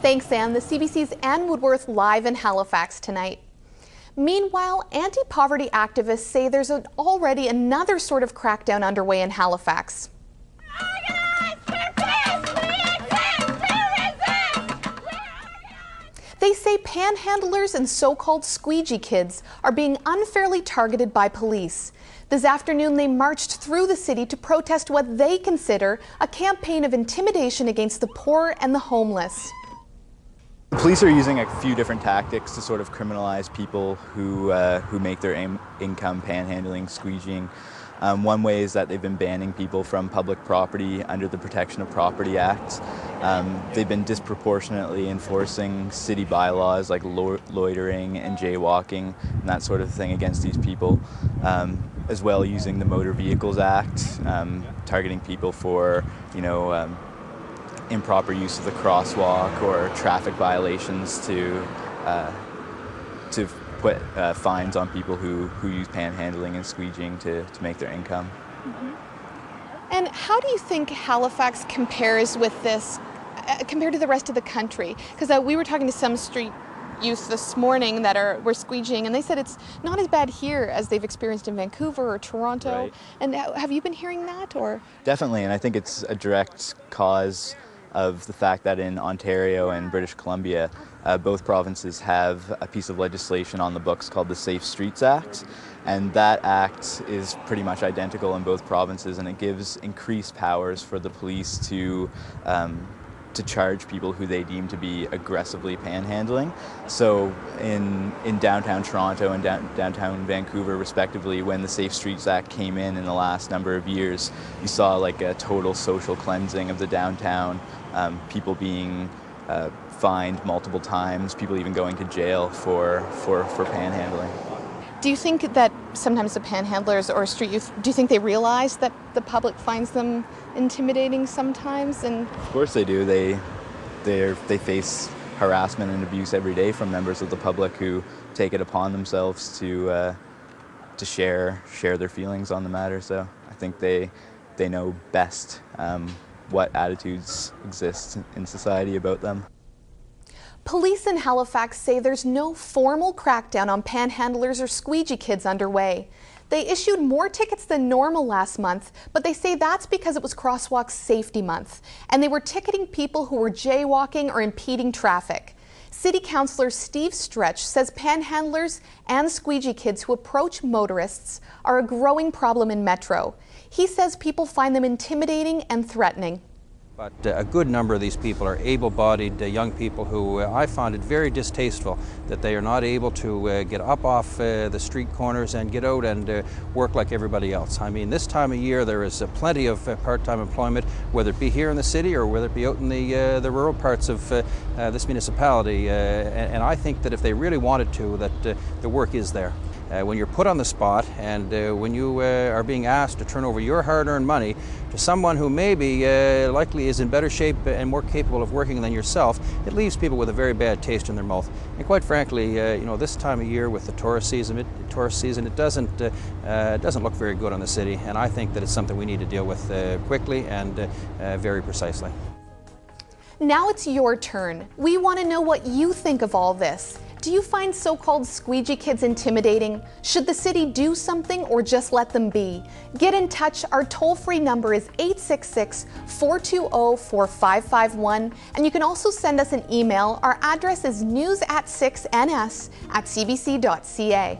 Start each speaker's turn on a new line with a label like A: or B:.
A: Thanks, Anne. The CBC's Ann Woodworth live in Halifax tonight. Meanwhile, anti-poverty activists say there's already another sort of crackdown underway in Halifax. They say panhandlers and so-called squeegee kids are being unfairly targeted by police. This afternoon, they marched through the city to protest what they consider a campaign of intimidation against the poor and the homeless.
B: The police are using a few different tactics to sort of criminalize people who make their income panhandling, squeegeeing. One way is that they've been banning people from public property under the Protection of Property Act. They've been disproportionately enforcing city bylaws like loitering and jaywalking and that sort of thing against these people, as well using the Motor Vehicles Act, targeting people for, improper use of the crosswalk or traffic violations to put fines on people who use panhandling and squeegeeing to make their income.
A: And how do you think Halifax compares with this, compared to the rest of the country? Because we were talking to some street youth this morning that were squeegeeing, and they said it's not as bad here as they've experienced in Vancouver or Toronto.
B: Right.
A: And have you been hearing that? Or
B: Definitely, and I think it's a direct cause of the fact that in Ontario and British Columbia, both provinces have a piece of legislation on the books called the Safe Streets Act, and that act is pretty much identical in both provinces, and it gives increased powers for the police to charge people who they deem to be aggressively panhandling. So in downtown Toronto and downtown Vancouver respectively, when the Safe Streets Act came in the last number of years, you saw like a total social cleansing of the downtown, people being fined multiple times, people even going to jail for panhandling.
A: do you think that sometimes the panhandlers or street youth, do you think they realize that the public finds them intimidating sometimes? And
B: of course they do. They face harassment and abuse every day from members of the public who take it upon themselves to share their feelings on the matter. So I think they know best what attitudes exist in society about them.
A: Police in Halifax say there's no formal crackdown on panhandlers or squeegee kids underway. They issued more tickets than normal last month, but they say that's because it was Crosswalk Safety Month, and they were ticketing people who were jaywalking or impeding traffic. City Councillor Steve Stretch says panhandlers and squeegee kids who approach motorists are a growing problem in Metro. He says people find them intimidating and threatening.
C: But a good number of these people are able-bodied young people who I found it very distasteful that they are not able to get up off the street corners and get out and work like everybody else. I mean, this time of year there is plenty of part-time employment, whether it be here in the city or whether it be out in the rural parts of this municipality. And I think that if they really wanted to, that the work is there. When you're put on the spot and when you are being asked to turn over your hard-earned money to someone who maybe likely is in better shape and more capable of working than yourself, it leaves people with a very bad taste in their mouth. And quite frankly, this time of year with the tourist season, it doesn't look very good on the city, and I think that it's something we need to deal with quickly and very precisely.
A: Now it's your turn. We want to know what you think of all this. Do you find so-called squeegee kids intimidating? Should the city do something or just let them be? Get in touch. Our toll-free number is 866-420-4551, and you can also send us an email. Our address is news@6ns@cbc.ca.